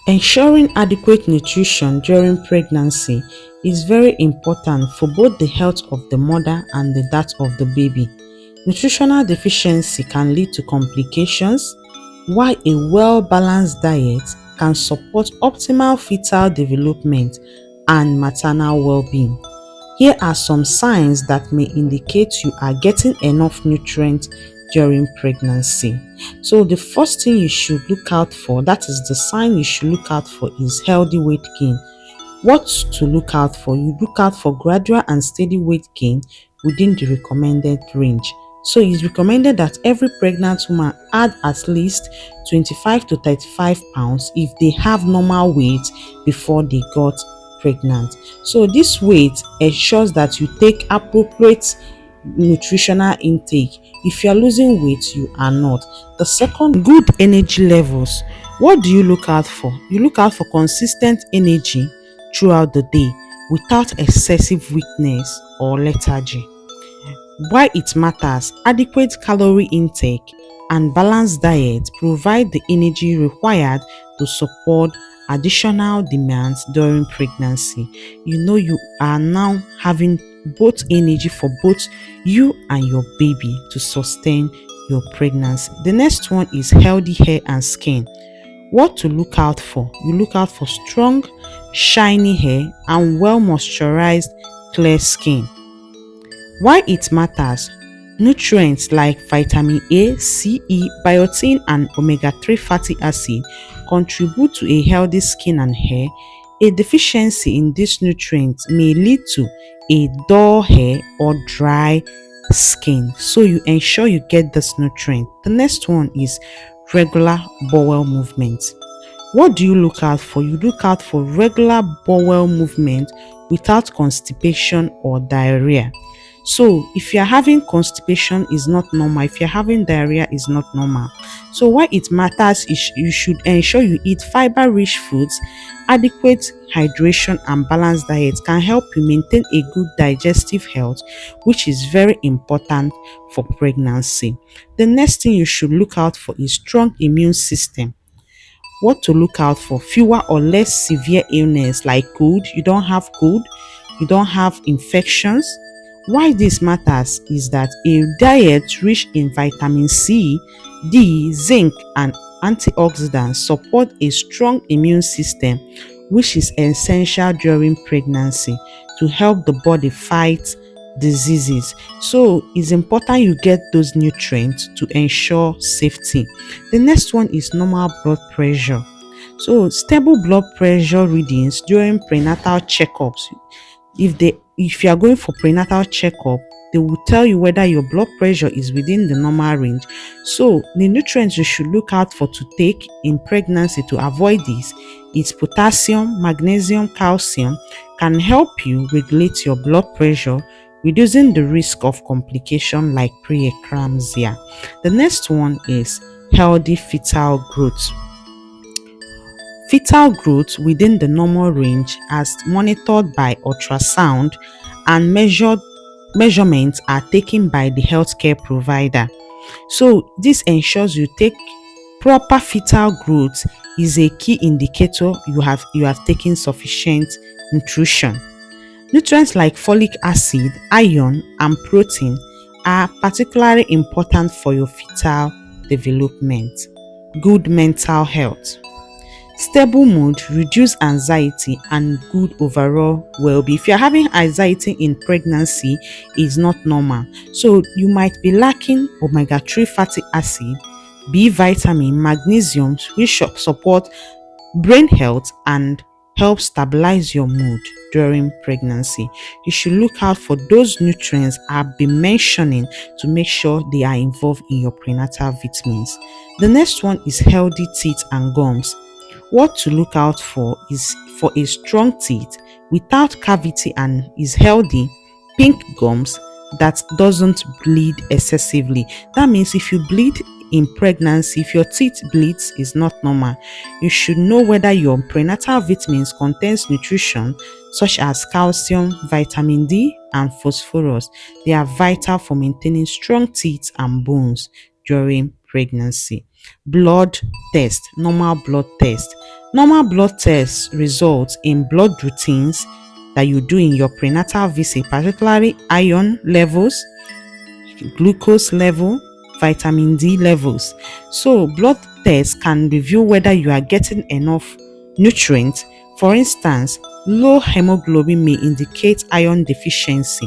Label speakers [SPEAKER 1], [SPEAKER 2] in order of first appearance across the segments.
[SPEAKER 1] Ensuring adequate nutrition during pregnancy is very important for both the health of the mother and that of the baby. Nutritional deficiency can lead to complications, while a well-balanced diet can support optimal fetal development and maternal well-being. Here are some signs that may indicate you are getting enough nutrients during pregnancy. So the first thing you should look out for, that is the sign you should look out for, is healthy weight gain. What to look out for? You look out for gradual and steady weight gain within the recommended range. So it's recommended that every pregnant woman add at least 25 to 35 pounds if they have normal weight before they got pregnant. So this weight ensures that you take appropriate nutritional intake. If you are losing weight, you are not. The second, good energy levels. What do you look out for? You look out for consistent energy throughout the day without excessive weakness or lethargy. Why it matters: adequate calorie intake and balanced diet provide the energy required to support additional demands during pregnancy. You are now having both energy for both you and your baby to sustain your pregnancy. The next one is healthy hair and skin. What to look out for? You look out for strong, shiny hair and well moisturized, clear skin. Why it matters: nutrients like vitamin A, C, E, biotin and omega-3 fatty acid contribute to a healthy skin and hair. A deficiency in these nutrients may lead to a dull hair or dry skin, so you ensure you get this nutrient. The next one is regular bowel movement. What do you look out for? You look out for regular bowel movement without constipation or diarrhea. So if you're having constipation is not normal, if you're having diarrhea is not normal. So why it matters is you should ensure you eat fiber rich foods. Adequate hydration and balanced diet can help you maintain a good digestive health, which is very important for pregnancy. The next thing you should look out for is strong immune system. What to look out for: fewer or less severe illness like cold. You don't have cold, you don't have infections. Why this matters is that a diet rich in vitamin C, D, zinc and antioxidants support a strong immune system, which is essential during pregnancy to help the body fight diseases. So it's important you get those nutrients to ensure safety. The next one is normal blood pressure. So stable blood pressure readings during prenatal checkups. If you are going for prenatal checkup, they will tell you whether your blood pressure is within the normal range. So the nutrients you should look out for to take in pregnancy to avoid this is potassium, magnesium, calcium can help you regulate your blood pressure, reducing the risk of complication like preeclampsia. The next one is healthy fetal growth. Fetal growth within the normal range as monitored by ultrasound and measurements are taken by the healthcare provider. So this ensures you take proper fetal growth is a key indicator you have taken sufficient nutrition. Nutrients like folic acid, iron and protein are particularly important for your fetal development. Good mental health. Stable mood, reduce anxiety and good overall well-being. If you're having anxiety in pregnancy, is not normal. So you might be lacking omega-3 fatty acid, B vitamin, magnesium, which support brain health and help stabilize your mood during pregnancy. You should look out for those nutrients I've been mentioning to make sure they are involved in your prenatal vitamins. The next one is healthy teeth and gums. What to look out for is for a strong teeth without cavity and is healthy, pink gums that doesn't bleed excessively. That means if you bleed in pregnancy, if your teeth bleeds is not normal. You should know whether your prenatal vitamins contains nutrition such as calcium, vitamin D and phosphorus. They are vital for maintaining strong teeth and bones during pregnancy. Blood test, normal blood test. Normal blood tests result in blood routines that you do in your prenatal visit, particularly iron levels, glucose level, vitamin D levels. So, blood tests can reveal whether you are getting enough nutrients. For instance, low hemoglobin may indicate iron deficiency,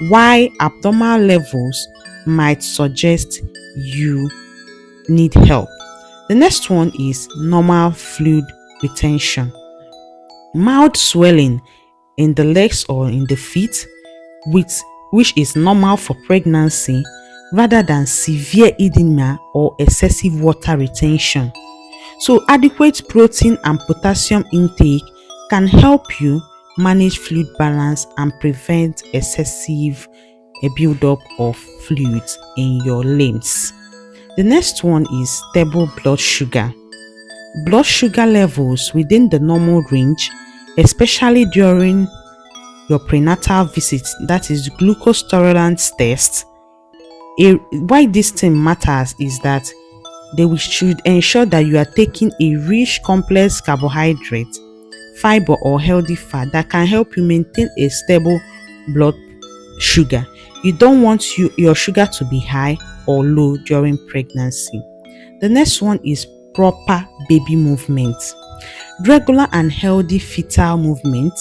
[SPEAKER 1] while abnormal levels might suggest you need help. The next one is normal fluid retention. Mild swelling in the legs or in the feet, with which is normal for pregnancy, rather than severe edema or excessive water retention. So adequate protein and potassium intake can help you manage fluid balance and prevent excessive buildup of fluids in your limbs. The next one is stable blood sugar. Blood sugar levels within the normal range, especially during your prenatal visit, that is glucose tolerance test. Why this thing matters is that should ensure that you are taking a rich complex carbohydrate, fiber or healthy fat that can help you maintain a stable blood sugar. You don't want your sugar to be high or low during pregnancy. The next one is proper baby movement. Regular and healthy fetal movement,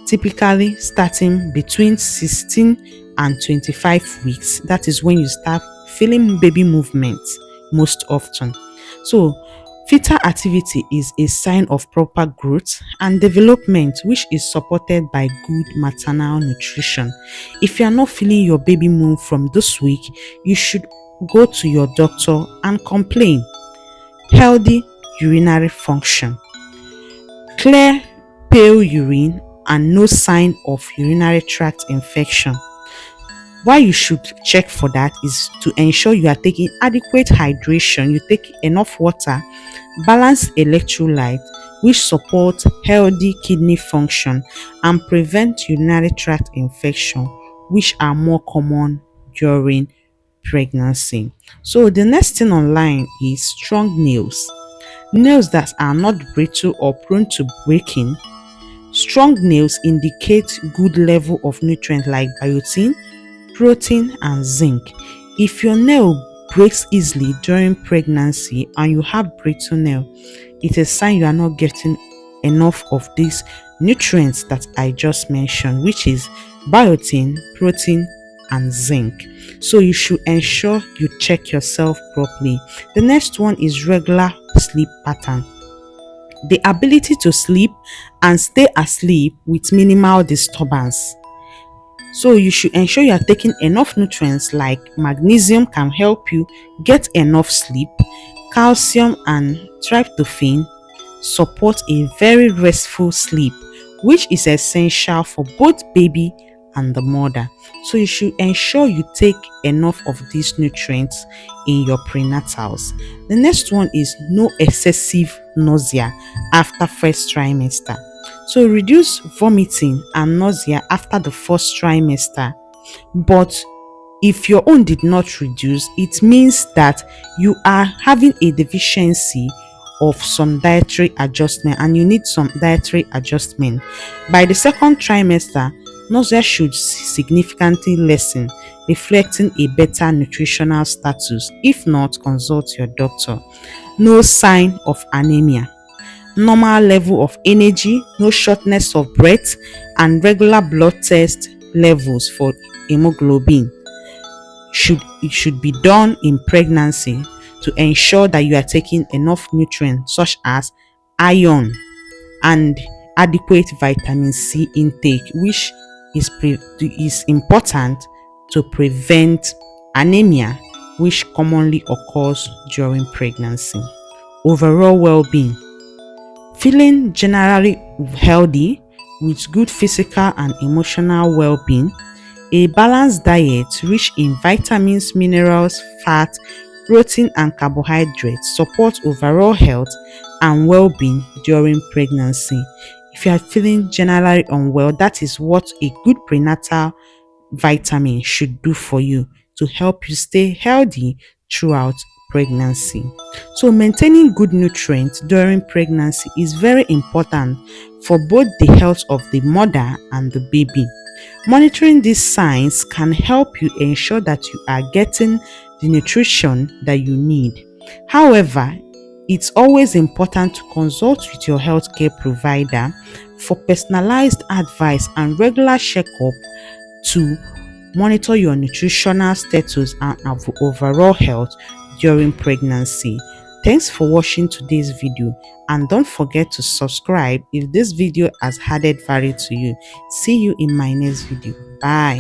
[SPEAKER 1] typically starting between 16 and 25 weeks. That is when you start feeling baby movements most often. So, fetal activity is a sign of proper growth and development, which is supported by good maternal nutrition. If you are not feeling your baby move from this week, you should go to your doctor and complain. Healthy urinary function. Clear, pale urine and no sign of urinary tract infection. Why you should check for that is to ensure you are taking adequate hydration, you take enough water, balanced electrolyte, which support healthy kidney function and prevent urinary tract infection, which are more common during pregnancy. So the next thing online is strong nails. Nails that are not brittle or prone to breaking. Strong nails indicate good level of nutrients like biotin, protein and zinc. If your nail breaks easily during pregnancy and you have brittle nail, it's a sign you are not getting enough of these nutrients that I just mentioned, which is biotin, protein and zinc. So you should ensure you check yourself properly. The next one is regular sleep pattern. The ability to sleep and stay asleep with minimal disturbance. So you should ensure you are taking enough nutrients like magnesium can help you get enough sleep, calcium and tryptophan support a very restful sleep, which is essential for both baby and the mother. So you should ensure you take enough of these nutrients in your prenatals. The next one is no excessive nausea after first trimester. So reduce vomiting and nausea after the first trimester. But if your own did not reduce, it means that you are having a deficiency of some dietary adjustment and you need some dietary adjustment. By the second trimester, nausea should significantly lessen, reflecting a better nutritional status. If not, consult your doctor. No sign of anemia. Normal level of energy, no shortness of breath, and regular blood test levels for hemoglobin should be done in pregnancy to ensure that you are taking enough nutrients such as iron and adequate vitamin C intake, which is important to prevent anemia, which commonly occurs during pregnancy. Overall well-being. Feeling generally healthy with good physical and emotional well-being. A balanced diet rich in vitamins, minerals, fat, protein and carbohydrates support overall health and well-being during pregnancy. If you are feeling generally unwell, that is what a good prenatal vitamin should do for you to help you stay healthy throughout pregnancy. So maintaining good nutrients during pregnancy is very important for both the health of the mother and the baby. Monitoring these signs can help you ensure that you are getting the nutrition that you need. However, it's always important to consult with your healthcare provider for personalized advice and regular checkup to monitor your nutritional status and overall health during pregnancy. Thanks for watching today's video, and don't forget to subscribe if this video has added value to you. See you in my next video. Bye.